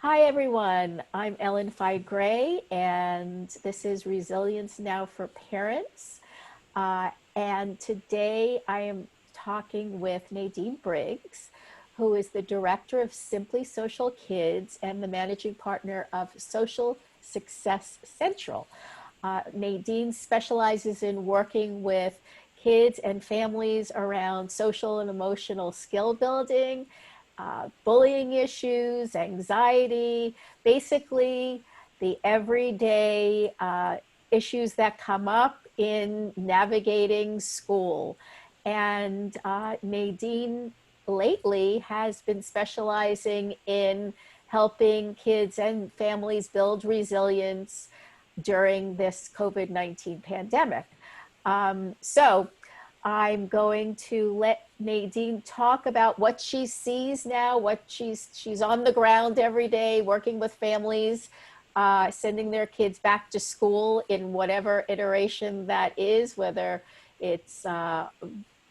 Hi, everyone. I'm Feig Gray, and this is Resilience Now for Parents. And today I am talking with Nadine Briggs, who is the director of Simply Social Kids and the managing partner of Social Success Central. Nadine specializes in working with kids and families around social and emotional skill building, bullying issues, anxiety, basically the everyday issues that come up in navigating school. And Nadine lately has been specializing in helping kids and families build resilience during this COVID-19 pandemic. So I'm going to let Nadine talk about what she sees now, what she's on the ground every day working with families, sending their kids back to school in whatever iteration that is, whether it's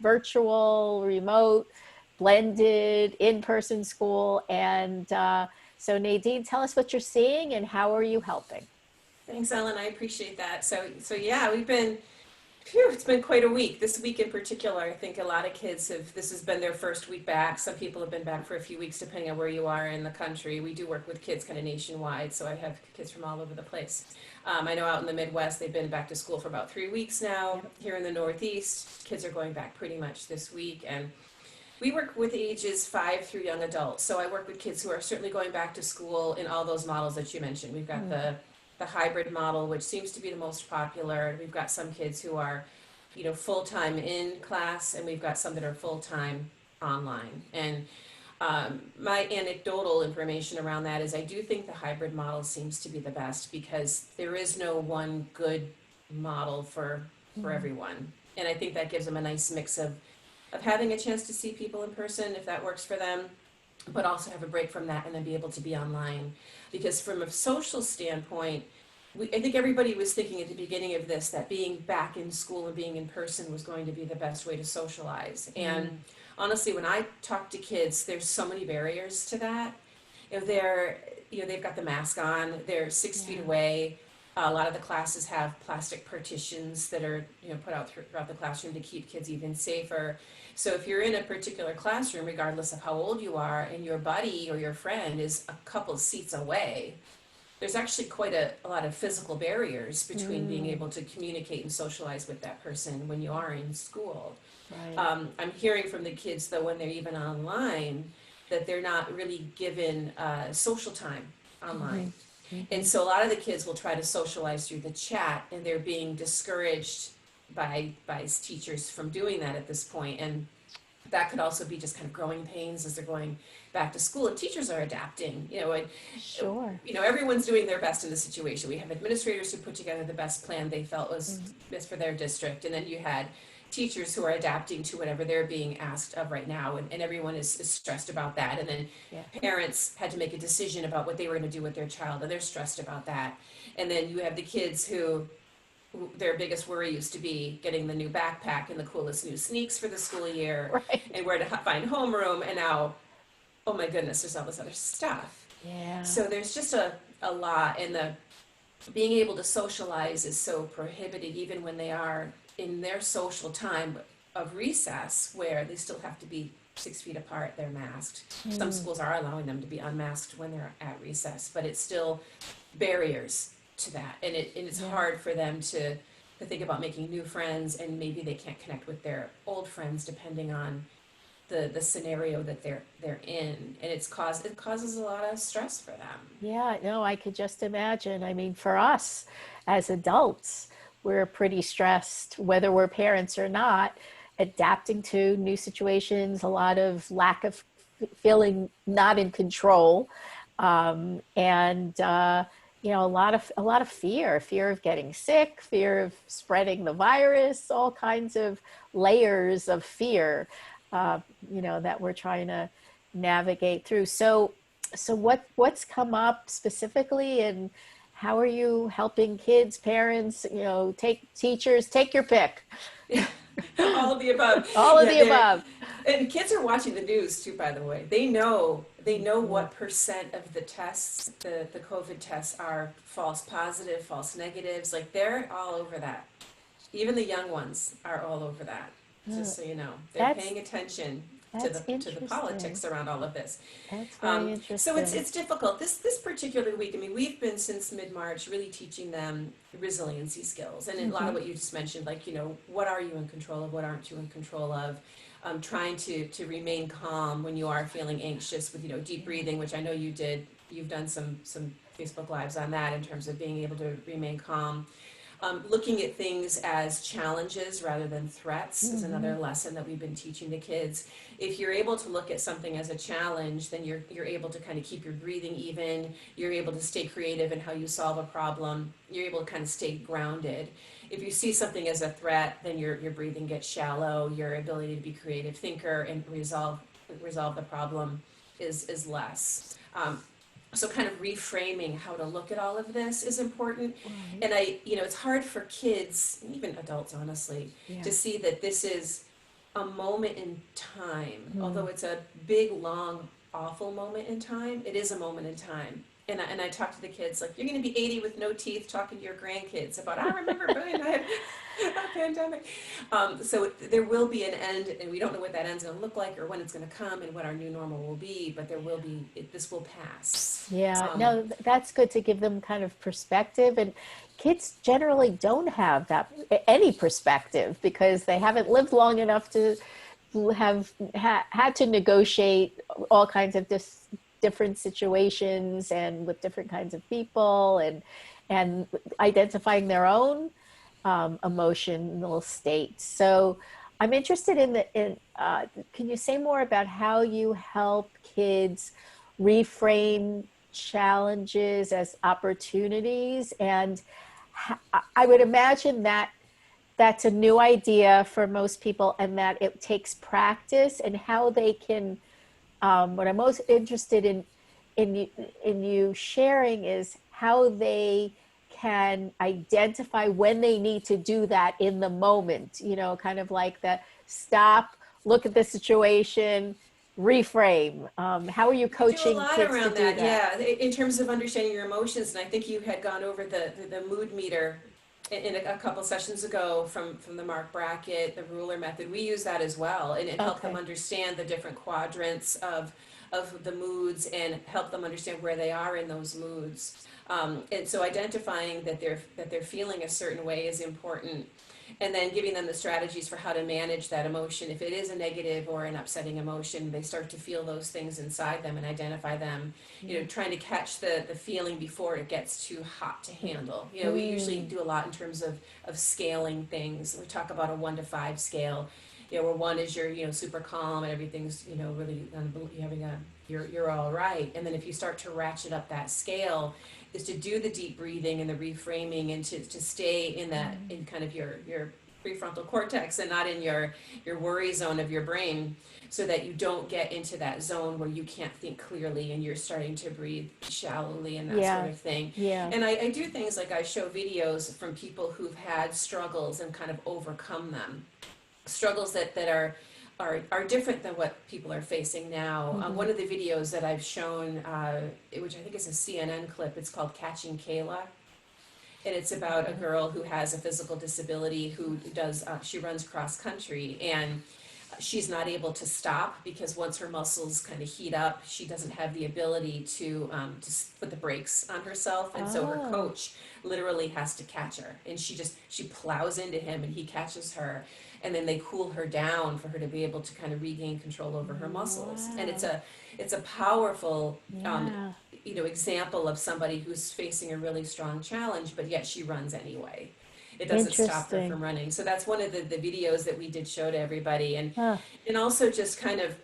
virtual, remote, blended, in-person school. And so Nadine, tell us what you're seeing and how are you helping? Thanks, Ellen. I appreciate that. So yeah, it's been quite a week. This week in particular, I think a lot of kids this has been their first week back. Some people have been back for a few weeks, depending on where you are in the country. We do work with kids kind of nationwide, so I have kids from all over the place. I know out in the Midwest, they've been back to school for about 3 weeks now. Here in the Northeast, kids are going back pretty much this week, and we work with ages 5 through young adults. So I work with kids who are certainly going back to school in all those models that you mentioned. We've got the hybrid model, which seems to be the most popular. We've got some kids who are, full-time in class, and we've got some that are full-time online. And my anecdotal information around that is I do think the hybrid model seems to be the best because there is no one good model for everyone. And I think that gives them a nice mix of having a chance to see people in person if that works for them, but also have a break from that and then be able to be online. Because from a social standpoint, I think everybody was thinking at the beginning of this that being back in school and being in person was going to be the best way to socialize. And honestly, when I talk to kids, there's so many barriers to that. They've got the mask on, they're 6 feet away. A lot of the classes have plastic partitions that are put out throughout the classroom to keep kids even safer. So if you're in a particular classroom, regardless of how old you are, and your buddy or your friend is a couple seats away, there's actually quite a lot of physical barriers between being able to communicate and socialize with that person when you are in school. Right. I'm hearing from the kids, though, when they're even online, that they're not really given social time online. And so a lot of the kids will try to socialize through the chat, and they're being discouraged by teachers from doing that at this point. And that could also be just kind of growing pains as they're going back to school. And teachers are adapting, Sure. everyone's doing their best in the situation. We have administrators who put together the best plan they felt was best for their district. And then you had teachers who are adapting to whatever they're being asked of right now. And everyone is stressed about that. And then Yeah. parents had to make a decision about what they were going to do with their child, and they're stressed about that. And then you have the kids who their biggest worry used to be getting the new backpack and the coolest new sneaks for the school year Right. and where to find homeroom. And now, oh my goodness, there's all this other stuff. Yeah. So there's just a lot. And the being able to socialize is so prohibited, even when they are in their social time of recess, where they still have to be 6 feet apart, they're masked. Some schools are allowing them to be unmasked when they're at recess, but it's still barriers to that. And it's hard for them to think about making new friends, and maybe they can't connect with their old friends depending on the scenario that they're in. And it causes a lot of stress for them. Yeah, no, I could just imagine. I mean, for us as adults, we're pretty stressed, whether we're parents or not, adapting to new situations, a lot of lack of feeling not in control, and a lot of fear of getting sick, fear of spreading the virus, all kinds of layers of fear, that we're trying to navigate through. So what's come up specifically, and how are you helping kids, parents, take teachers, take your pick, All of the above. all of Yeah, the above. And kids are watching the news too, by the way. They know what percent of the tests, the COVID tests are false positive, false negatives. Like they're all over that. Even the young ones are all over that. Uh, Just so you know, they're that's paying attention to that's the interesting. politics around all of this. That's very So interesting. it's difficult. This particular week, I mean, we've been since mid-March really teaching them resiliency skills, and a lot of Hmm. what you just mentioned, like what are you in control of, what aren't you in control of, trying to remain calm when you are feeling anxious with deep breathing, which I know you did. You've done some Facebook lives on that in terms of being able to remain calm. Looking at things as challenges rather than threats is Hmm. another lesson that we've been teaching the kids. If you're able to look at something as a challenge, then you're able to kind of keep your breathing even. You're able to stay creative in how you solve a problem. You're able to kind of stay grounded. If you see something as a threat, then your breathing gets shallow. Your ability to be a creative thinker and resolve the problem is less. So kind of reframing how to look at all of this is important. Right. And it's hard for kids, even adults, honestly, Yeah. to see that this is a moment in time. Mm. Although it's a big, long, awful moment in time, it is a moment in time. And I talk to the kids like, you're going to be 80 with no teeth talking to your grandkids about, I remember when I had a pandemic. So there will be an end, and we don't know what that end's going to look like or when it's going to come and what our new normal will be, but this will pass. Yeah, Um, no, that's good to give them kind of perspective. And kids generally don't have that any perspective because they haven't lived long enough to have had to negotiate all kinds of different situations and with different kinds of people and identifying their own emotional states. So I'm interested in can you say more about how you help kids reframe challenges as opportunities? And I would imagine that that's a new idea for most people and that it takes practice and how they can what I'm most interested in you, in you sharing is how they can identify when they need to do that in the moment, kind of like the stop, look at the situation, reframe. How are you We do a coaching lot kids to around do that, that? yeah, in terms of understanding your emotions. And I think you had gone over the mood meter in a couple sessions ago from the Mark Brackett, the ruler method. We use that as well, and it helped them Okay. understand the different quadrants of the moods and help them understand where they are in those moods. And so identifying that they're feeling a certain way is important, and then giving them the strategies for how to manage that emotion. If it is a negative or an upsetting emotion, they start to feel those things inside them and identify them. Yeah. Trying to catch the feeling before it gets too hot to handle. We usually Mm. do a lot in terms of scaling things. We talk about a 1 to 5 scale. Where 1 is you're super calm and everything's really you're having you're all right. And then if you start to ratchet up that scale, is to do the deep breathing and the reframing and to stay in that, in kind of your prefrontal cortex and not in your worry zone of your brain, so that you don't get into that zone where you can't think clearly and you're starting to breathe shallowly and that sort Yeah. of thing. Yeah. And I do things like I show videos from people who've had struggles and kind of overcome them, struggles that are different than what people are facing now. Hmm. One of the videos that I've shown, which I think is a CNN clip, it's called Catching Kayla. And it's about a Okay. girl who has a physical disability who she runs cross country, and she's not able to stop because once her muscles kind of heat up, she doesn't have the ability to put the brakes on herself, and so her Oh. coach literally has to catch her, and she plows into him, and he catches her, and then they cool her down for her to be able to kind of regain control over her muscles, and it's Wow. a powerful Yeah. example of somebody who's facing a really strong challenge, but yet she runs anyway. It doesn't stop her Interesting. from running. So that's one of the videos that we did show to everybody. And Huh. and also just kind of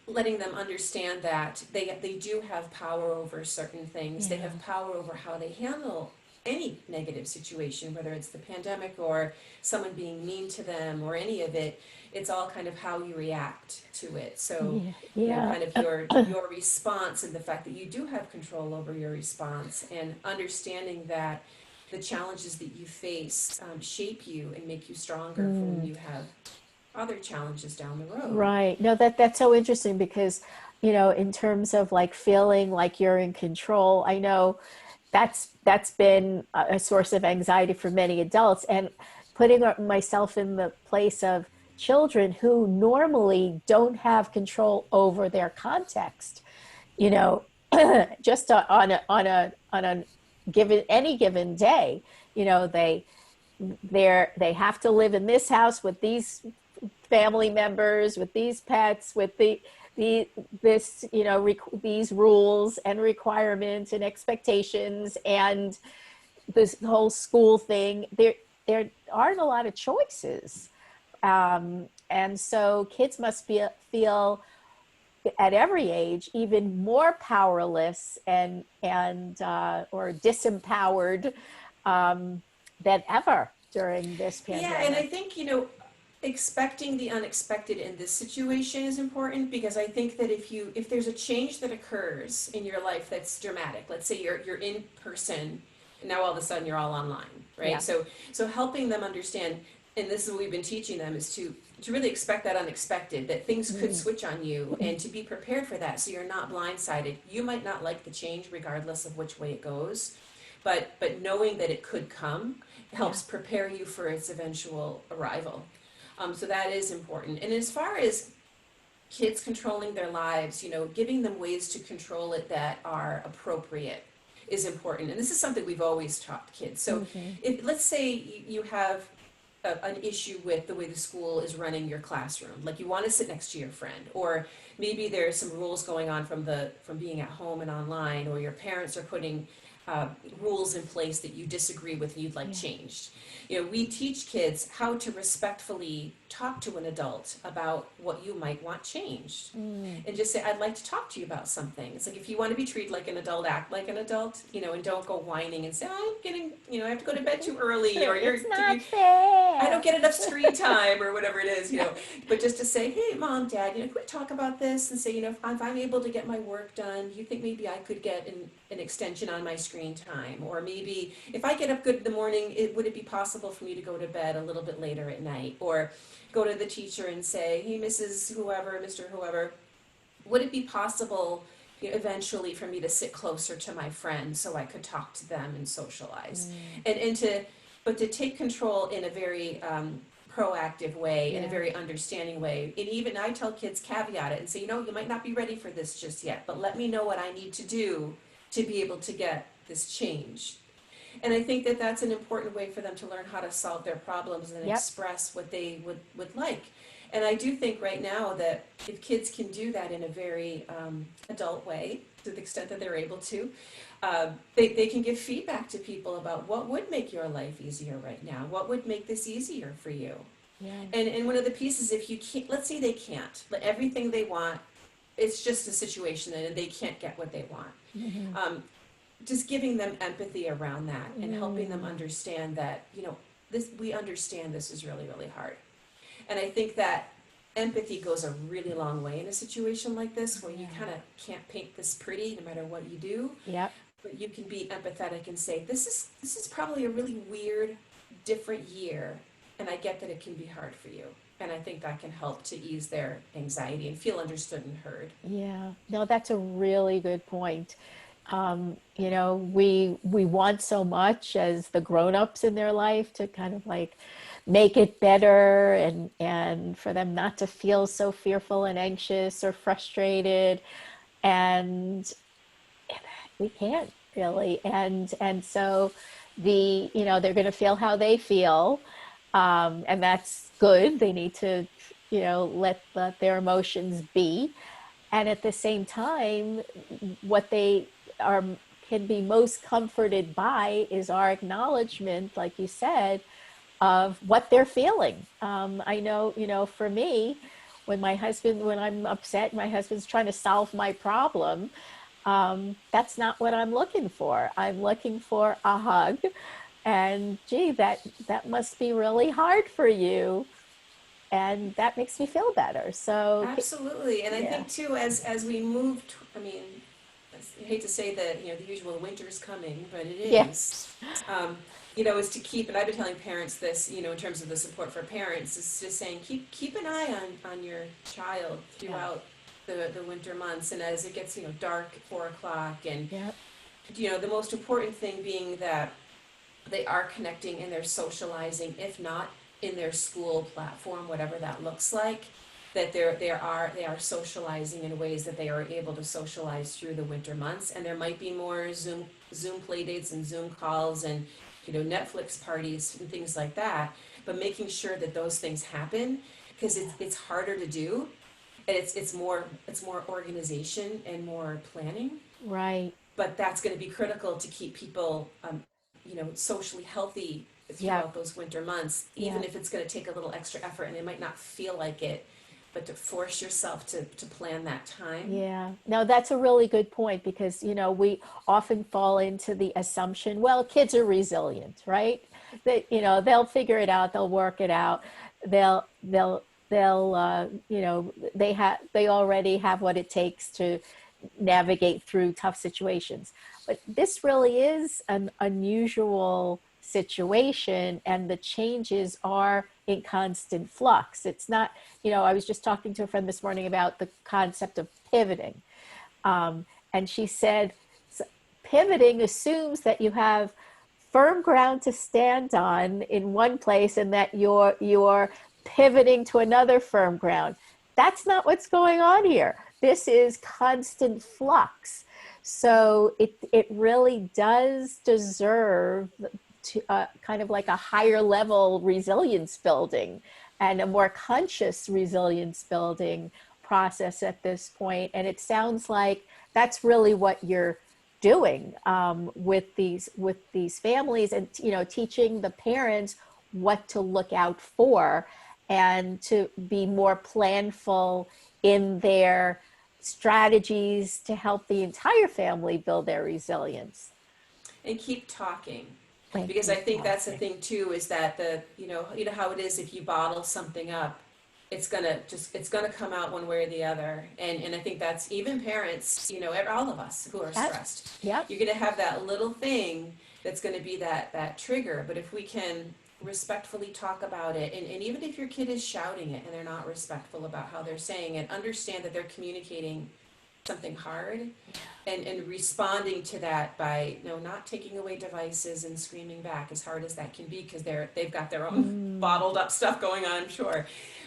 letting them understand that they do have power over certain things. They Yeah. have power over how they handle any negative situation, whether it's the pandemic or someone being mean to them or any of it. It's all kind of how you react to it. So, Yeah. Yeah. kind of your response, and the fact that you do have control over your response, and understanding that the challenges that you face shape you and make you stronger for when Mm. you have other challenges down the road. Right. No, that's so interesting because, in terms of like feeling like you're in control, I know that's been a source of anxiety for many adults, and putting myself in the place of children who normally don't have control over their context, you know, just on a given any given day, they have to live in this house with these family members, with these pets, with the this these rules and requirements and expectations and this whole school thing. There aren't a lot of choices, and so kids must feel at every age even more powerless and or disempowered, than ever during this Yeah, and I pandemic. think, expecting the unexpected in this situation is important, because I think that if there's a change that occurs in your life that's dramatic, let's say you're in person and now all of a sudden you're all online, right? Yeah. So helping them understand, and this is what we've been teaching them, is to really expect that unexpected, that things could Mm. switch on you, and to be prepared for that so you're not blindsided. You might not like the change regardless of which way it goes, but knowing that it could come Yeah. helps prepare you for its eventual arrival. So that is important. And as far as kids controlling their lives, giving them ways to control it that are appropriate is important. And this is something we've always taught kids. So Hmm. if, let's say you have an issue with the way the school is running your classroom, like you want to sit next to your friend, or maybe there's some rules going on from being at home and online, or your parents are putting uh, rules in place that you disagree with and you'd like Yeah. changed. We teach kids how to respectfully talk to an adult about what you might want changed, Mm. and just say, I'd like to talk to you about something. It's like, if you want to be treated like an adult, act like an adult, and don't go whining and say, oh, I'm getting, I have to go to bed too early, or It's not I don't fair. get enough screen time, or whatever it is, but just to say, hey, mom, dad, can we talk about this, and say, if I'm able to get my work done, you think maybe I could get an extension on my screen time? Or maybe if I get up good in the morning, would it be possible for me to go to bed a little bit later at night? Or go to the teacher and say, hey, Mrs. Whoever, Mr. Whoever, would it be possible, eventually, for me to sit closer to my friends so I could talk to them and socialize? Mm. But to take control in a very proactive way, in a Yeah. very understanding way. And even I tell kids, caveat it and say, you might not be ready for this just yet, but let me know what I need to do to be able to get this change. And I think that that's an important way for them to learn how to solve their problems and Yep. express what they would like. And I do think right now that if kids can do that in a very adult way, to the extent that they're able to, they can give feedback to people about what would make your life easier right now, what would make this easier for you. Yeah. And one of the pieces, if you can't, let's say they can't, but everything they want, it's just a situation and they can't get what they want. Hmm. Um, just giving them empathy around that and helping them Mm. understand that, this, we understand this is really, really hard. And I think that empathy goes a really long way in a situation like this, where you Yeah. kind of can't paint this pretty no matter what you do, Yep. but you can be empathetic and say, this is probably a really weird, different year, and I get that it can be hard for you. And I think that can help to ease their anxiety and feel understood and heard. Yeah. No, that's a really good point. We want so much as the grown-ups in their life to kind of like make it better and for them not to feel so fearful and anxious or frustrated. And we can't really. And so they're going to feel how they feel. And that's good. They need to, let their emotions be. And at the same time, what they are can be most comforted by is our acknowledgement, like you said, of what they're feeling. I know, for me, when I'm upset, my husband's trying to solve my problem. That's not what I'm looking for. I'm looking for a hug. And gee, that must be really hard for you. And that makes me feel better. So, Absolutely, and I yeah. think too, as we move, I hate to say that, the usual winter's coming, but it is. Yes. Um, is to keep, and I've been telling parents this, in terms of the support for parents, is just saying keep an eye on your child Yeah. throughout the winter months, and as it gets dark at 4 o'clock, and Yep. the most important thing being that they are connecting and they're socializing, if not in their school platform, whatever that looks like, that they are socializing in ways that they are able to socialize through the winter months. And there might be more Zoom play dates and Zoom calls and Netflix parties and things like that, but making sure that those things happen, because it's harder to do, and it's more organization and more planning, Right. but that's going to be critical to keep people socially healthy Yep. throughout those winter months, even Yep. if it's going to take a little extra effort and they might not feel like it, but to force yourself to plan that time. Yeah. No, that's a really good point because, we often fall into the assumption, well, kids are resilient, right? That, they'll figure it out, they'll work it out. They'll they already have what it takes to navigate through tough situations. But this really is an unusual situation, and the changes are in constant flux. It's not, I was just talking to a friend this morning about the concept of pivoting. And she said, pivoting assumes that you have firm ground to stand on in one place and that you're pivoting to another firm ground. That's not what's going on here. This is constant flux. So it really does deserve to kind of like a higher level resilience building and a more conscious resilience building process at this point. And it sounds like that's really what you're doing with these families, and teaching the parents what to look out for and to be more planful in their strategies to help the entire family build their resilience. And keep talking, And because I keep think that's the talking. thing too, is that the how it is, if you bottle something up, it's gonna come out one way or the other. And I think that's, even parents, all of us who are Yep. stressed, Yep. you're gonna have that little thing that's gonna be that trigger. But if we can respectfully talk about it, and even if your kid is shouting it and they're not respectful about how they're saying it, understand that they're communicating something hard, and responding to that by not taking away devices and screaming back, as hard as that can be, because they've got their own Mm, bottled up stuff going on, I'm sure.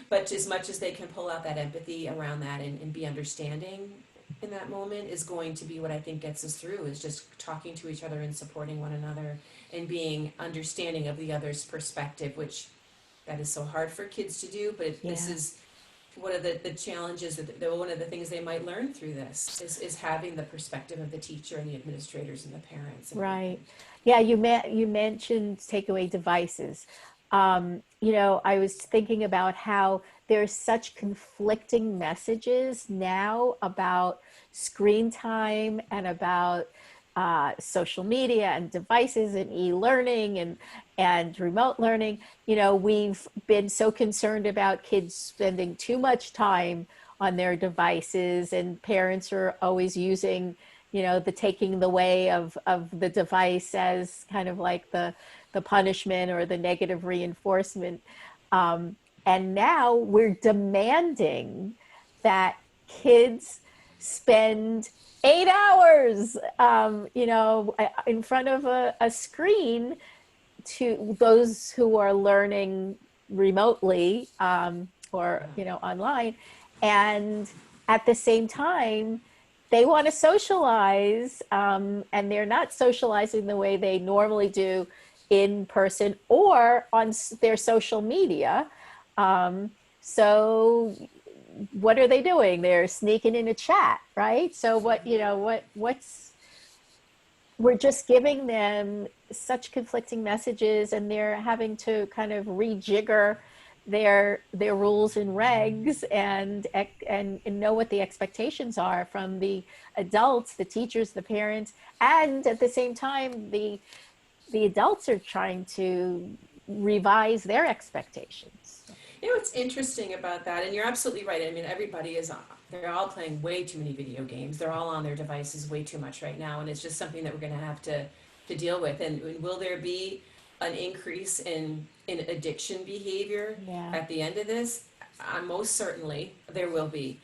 But as much as they can pull out that empathy around that, and be understanding in that moment, is going to be what I think gets us through, is just talking to each other and supporting one another and being understanding of the other's perspective, which that is so hard for kids to do. But this yeah. is one of the challenges, one of the things they might learn through this is having the perspective of the teacher and the administrators and the parents and Right. everything. Yeah, you mentioned takeaway devices. I was thinking about how there's such conflicting messages now about screen time and about social media and devices and e-learning and remote learning. We've been so concerned about kids spending too much time on their devices, and parents are always using the taking the way of the device as kind of like the punishment or the negative reinforcement. And now we're demanding that kids spend 8 hours, in front of a screen, to those who are learning remotely, or online, and at the same time they want to socialize, and they're not socializing the way they normally do in person or on their social media. So what are they doing? They're sneaking in a chat, right? So what's we're just giving them such conflicting messages, and they're having to kind of rejigger their rules and regs, and know what the expectations are from the adults, the teachers, the parents, and at the same time the adults are trying to revise their expectations. What's interesting about that, and you're absolutely right. I mean, everybody is on. They're all playing way too many video games. They're all on their devices way too much right now, and it's just something that we're going to have to deal with. And will there be an increase in addiction behavior Yeah. at the end of this, most certainly there will be.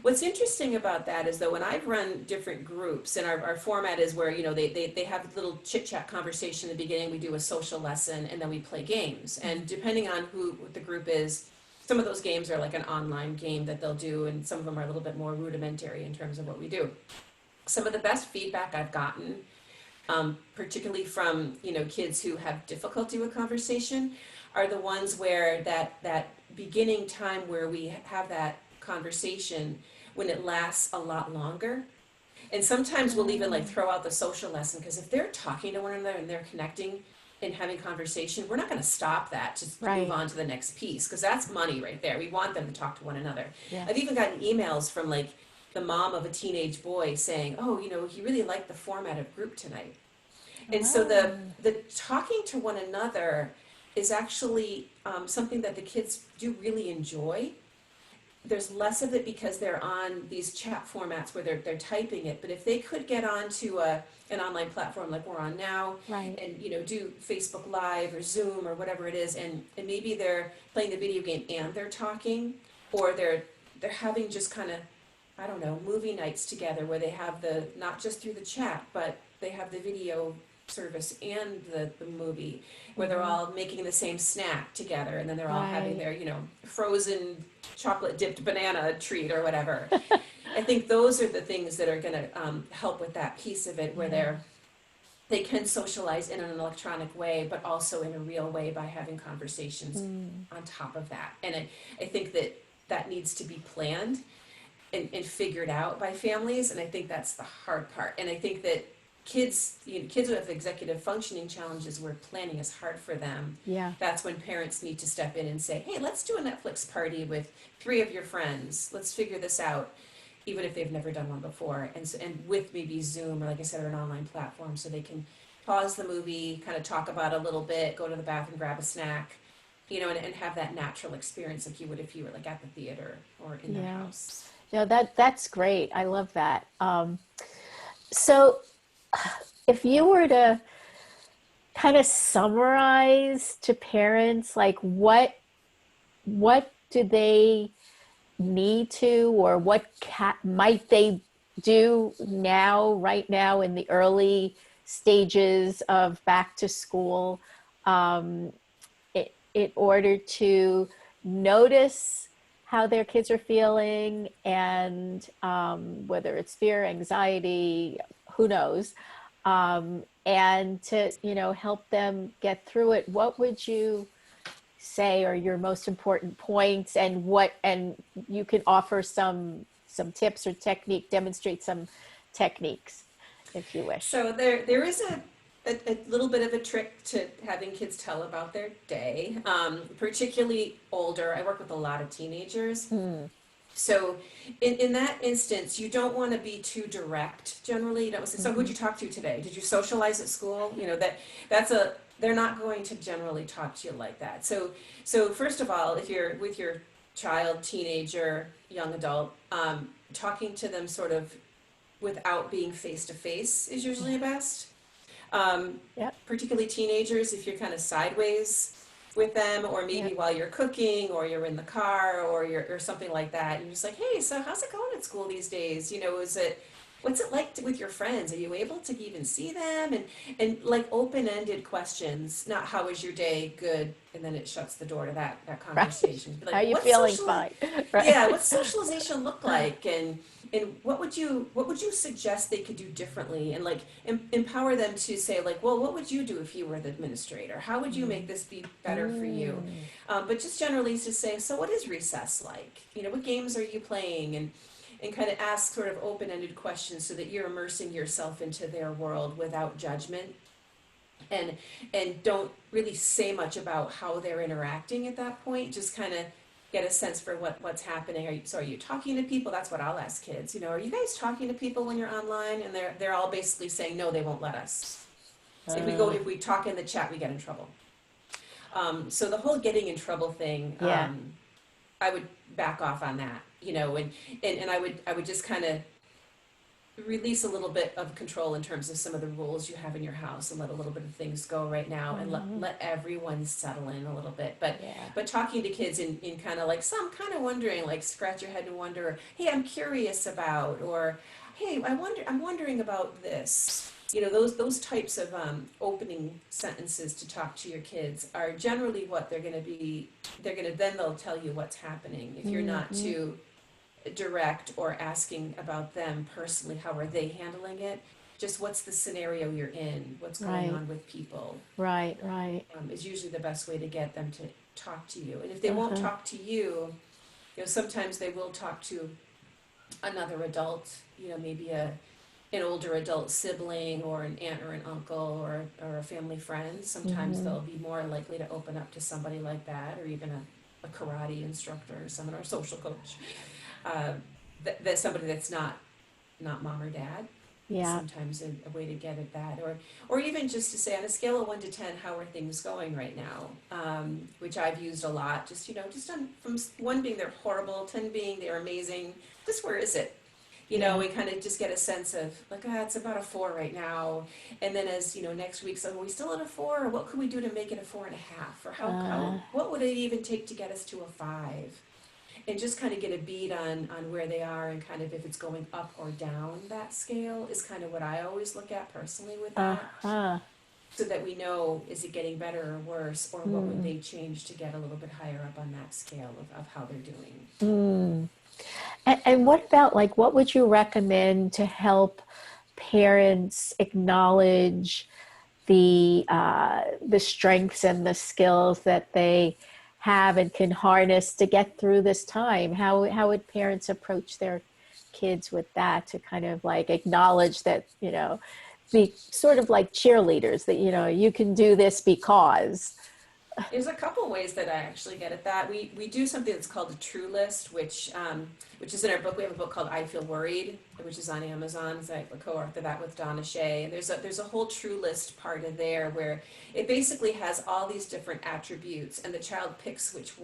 What's interesting about that is though, when I've run different groups, and our format is where, they have a little chit chat conversation in the beginning, we do a social lesson, and then we play games. And depending on what the group is, some of those games are like an online game that they'll do, and some of them are a little bit more rudimentary in terms of what we do. Some of the best feedback I've gotten, particularly from, kids who have difficulty with conversation, are the ones where that beginning time where we have that conversation, when it lasts a lot longer. And sometimes we'll even like throw out the social lesson, because if they're talking to one another and they're connecting and having conversation, we're not going to stop that to move Right. on to the next piece, because that's money right there. We want them to talk to one another. Yes. I've even gotten emails from like the mom of a teenage boy saying, oh, he really liked the format of group tonight. And so Oh. the talking to one another is actually something that the kids do really enjoy. There's less of it because they're on these chat formats where they're typing it. But if they could get onto an online platform like we're on now, Right. and do Facebook Live or Zoom or whatever it is, and maybe they're playing the video game and they're talking, or they're having just kind of, I don't know, movie nights together where they have not just through the chat, but they have the video service and the movie, where they're all making the same snack together, and then they're all having Right. their frozen chocolate dipped banana treat or whatever. I think those are the things that are going to help with that piece of it, where Yeah. they can socialize in an electronic way, but also in a real way by having conversations on top of that. And I think that needs to be planned and figured out by families, and I think that's the hard part. And I think that kids who have executive functioning challenges where planning is hard for them, Yeah. that's when parents need to step in and say, hey, let's do a Netflix party with 3 of your friends. Let's figure this out, even if they've never done one before. And with maybe Zoom, or like I said, or an online platform, so they can pause the movie, kind of talk about it a little bit, go to the bathroom, grab a snack, and have that natural experience like you would if you were like at the theater or in their Yeah. house. No, that's great. I love that. So if you were to kind of summarize to parents, like what do they need to, or what might they do now, right now, in the early stages of back to school, um, in order to notice how their kids are feeling, and whether it's fear, anxiety, who knows, and to help them get through it. What would you say are your most important points, and you can offer some tips or demonstrate some techniques if you wish. So there is a little bit of a trick to having kids tell about their day, particularly older. I work with a lot of teenagers. Mm. So in that instance, you don't want to be too direct. Generally, you don't say, so who'd Mm-hmm. you talk to today? Did you socialize at school? They're not going to generally talk to you like that. So first of all, if you're with your child, teenager, young adult, talking to them sort of without being face to face is Yeah. usually best. Um, Yep. Particularly teenagers, if you're kind of sideways with them, or maybe Yep. while you're cooking, or you're in the car, or something like that, you're just like, hey, so how's it going at school these days? What's it like with your friends? Are you able to even see them? And like open-ended questions, not how was your day, good, and then it shuts the door to that Right. conversation. Be How are like, you feeling? Fine. Right. yeah, what's socialization look like, and what would you suggest they could do differently, and like empower them to say like, well, what would you do if you were the administrator? How would you make this be better for you? Mm. But just generally to say, so what is recess like? What games are you playing? And kind of ask sort of open-ended questions so that you're immersing yourself into their world without judgment, and don't really say much about how they're interacting at that point. Just kind of get a sense for what's happening. Are you talking to people? That's what I'll ask kids. Are you guys talking to people when you're online? And they're all basically saying no, they won't let us. If we talk in the chat, we get in trouble. So the whole getting in trouble thing, Yeah. I would back off on that. And I would just kind of release a little bit of control in terms of some of the rules you have in your house and let a little bit of things go right now and let everyone settle in a little bit. Yeah. But talking to kids in kind of like some kind of wondering, like scratch your head and wonder, hey, I'm curious about, or hey, I'm wondering about this. You know, those types of opening sentences to talk to your kids are generally what they're going to be. They'll tell you what's happening if you're not Mm-hmm. too direct or asking about them personally. How are they handling it? Just what's the scenario you're in? What's going Right. on with people? Right. Right. Is usually the best way to get them to talk to you. And if they won't Uh-huh. talk to you, you know, sometimes they will talk to another adult, you know, maybe an older adult sibling or an aunt or an uncle or a family friend. Sometimes Mm-hmm. they'll be more likely to open up to somebody like that, or even a karate instructor or someone, or a social coach. Uh, that's somebody that's not mom or dad. Yeah. Sometimes a way to get at that, or even just to say on a scale of 1 to 10, how are things going right now? Which I've used a lot. Just, you know, just on, from 1 being they're horrible, 10 being they're amazing. Just where is it? You know, Yeah. we kind of just get a sense of like, it's about a 4 right now. And then as you know, next week, so are we still at a 4? Or what could we do to make it a 4.5? Or Uh, what would it even take to get us to a 5? And just kind of get a beat on where they are, and kind of if it's going up or down that scale is kind of what I always look at personally with that, uh-huh. so that we know, is it getting better or worse, or what would Mm. they change to get a little bit higher up on that scale of how they're doing. Mm. And what about like what would you recommend to help parents acknowledge the strengths and the skills that they have and can harness to get through this time? How would parents approach their kids with that to kind of like acknowledge that, you know, be sort of like cheerleaders that, you know, you can do this because. There's a couple ways that I actually get at that. We do something that's called a true list, which is in our book. We have a book called I Feel Worried, which is on Amazon. So I co-authored that with Donna Shea. And there's a whole true list part of there where it basically has all these different attributes, and the child picks which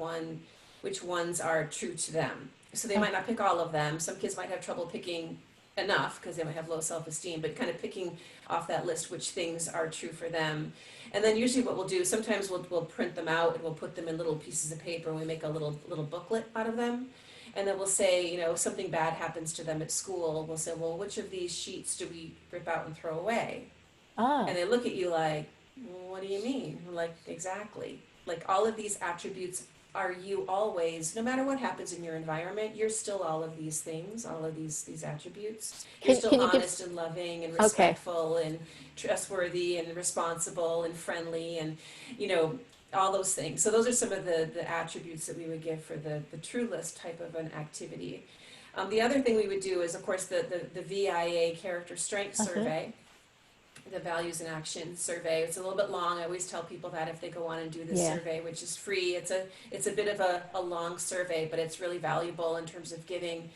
ones are true to them. So they Uh, might not pick all of them. Some kids might have trouble picking enough because they might have low self-esteem, but kind of picking off that list which things are true for them. And then usually what we'll do, sometimes we'll print them out and we'll put them in little pieces of paper, and we make a little booklet out of them. And then we'll say, you know, if something bad happens to them at school, we'll say, well, which of these sheets do we rip out and throw away? ah, And they look at you like, well, what do you mean? We're like, exactly. Like all of these attributes are you always, no matter what happens in your environment, you're still all of these things, all of these attributes. You're still can you give? honest and loving and Okay. respectful and trustworthy and responsible and friendly and, you know, all those things. So those are some of the attributes that we would give for the true list type of an activity. The other thing we would do is, of course, the VIA character strength Uh-huh. survey, the values in action survey. It's a little bit long. I always tell people that if they go on and do this Yeah. survey, which is free, it's a bit of a long survey, but it's really valuable in terms of giving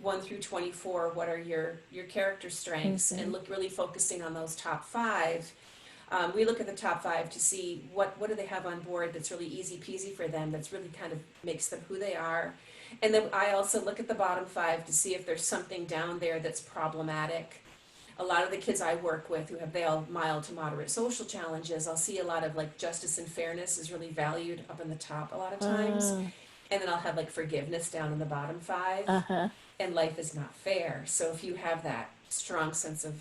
1 through 24 what are your character strengths, and Mm-hmm. look really focusing on those top 5. We look at the top 5 to see what do they have on board that's really easy peasy for them, that's really kind of makes them who they are. And then I also look at the bottom 5 to see if there's something down there that's problematic. A lot of the kids I work with who have they all mild to moderate social challenges, I'll see a lot of like justice and fairness is really valued up in the top a lot of times. Uh, And then I'll have like forgiveness down in the bottom 5, uh-huh. and life is not fair. So if you have that strong sense of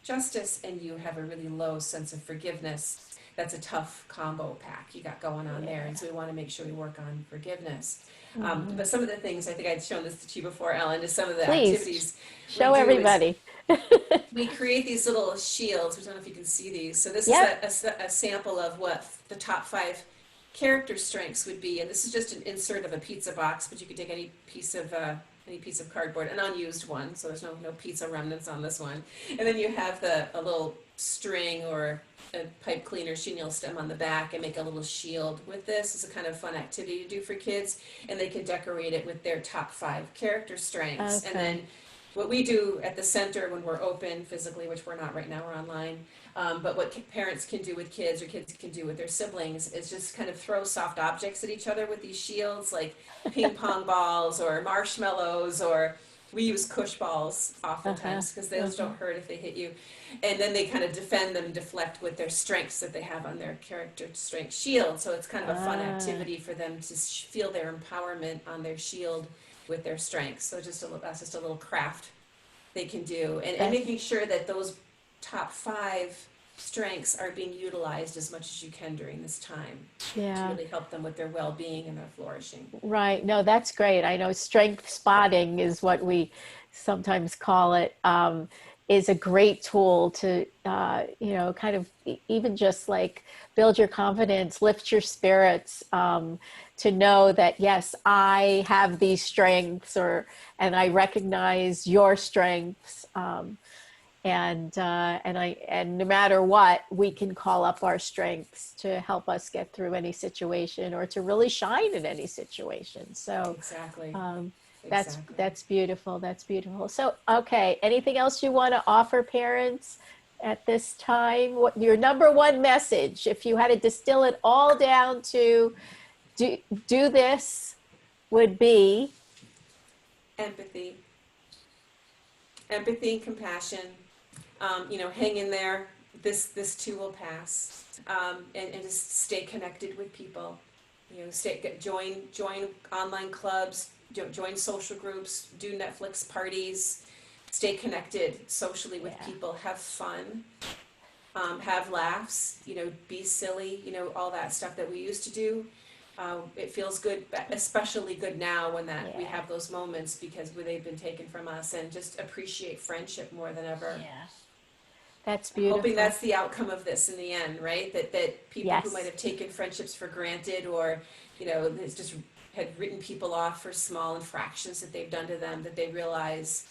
justice and you have a really low sense of forgiveness, that's a tough combo pack you got going on there. Yeah. And so we want to make sure we work on forgiveness. Mm-hmm. But some of the things, I think I'd shown this to you before, Ellen, is some of the Please activities we show do is everybody. we create these little shields. I don't know if you can see these. So this is Yep. a sample of what the top 5 character strengths would be, and this is just an insert of a pizza box, but you could take any piece of cardboard, an unused one, so there's no pizza remnants on this one. And then you have a little string or a pipe cleaner chenille stem on the back, and make a little shield with this. It's a kind of fun activity to do for kids, and they can decorate it with their top 5 character strengths. And Okay. then what we do at the center when we're open physically, which we're not right now, we're online, but what parents can do with kids or kids can do with their siblings is just kind of throw soft objects at each other with these shields, like ping pong balls or marshmallows or we use cush balls Uh-huh. oftentimes because those Uh-huh. don't hurt if they hit you. And then they kind of defend them, deflect with their strengths that they have on their character strength shield. So it's kind of a fun Ah, activity for them to feel their empowerment on their shield with their strengths. So that's just a little craft they can do, and that making sure that those top five strengths are being utilized as much as you can during this time to yeah. really help them with their well-being and their flourishing. Right. No, that's great. I know strength spotting is what we sometimes call it, is a great tool to, kind of even just like build your confidence, lift your spirits, to know that, yes, I have these strengths and I recognize your strengths. And no matter what, we can call up our strengths to help us get through any situation or to really shine in any situation. So Exactly. um, Exactly. that's beautiful. That's beautiful. So okay, anything else you want to offer parents at this time? What your number one message, if you had to distill it all down to do do this, would be? Empathy, empathy and compassion. Hang in there. This too will pass. And just stay connected with people. Join online clubs, join social groups, do Netflix parties, stay connected socially with Yeah. people, have fun, have laughs, be silly, all that stuff that we used to do. It feels good, especially good now when that we Yeah. have those moments because they've been taken from us, and just appreciate friendship more than ever. Yeah. That's I'm hoping beautiful. that's the outcome of this in the end, right? That people who might Yes. have taken friendships for granted, or it's just had written people off for small infractions that they've done to them, that they realize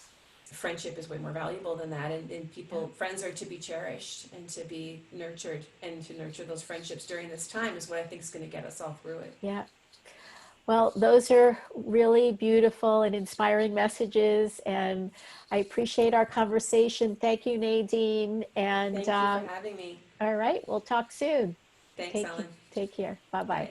friendship is way more valuable than that, and Yeah. friends are to be cherished and to be nurtured, and to nurture those friendships during this time is what I think is going to get us all through it. Yeah. Well, those are really beautiful and inspiring messages, and I appreciate our conversation. Thank you, Nadine. And Thank you for having me. all right, we'll talk soon. Thanks, Take Ellen. take care. Bye bye. Bye.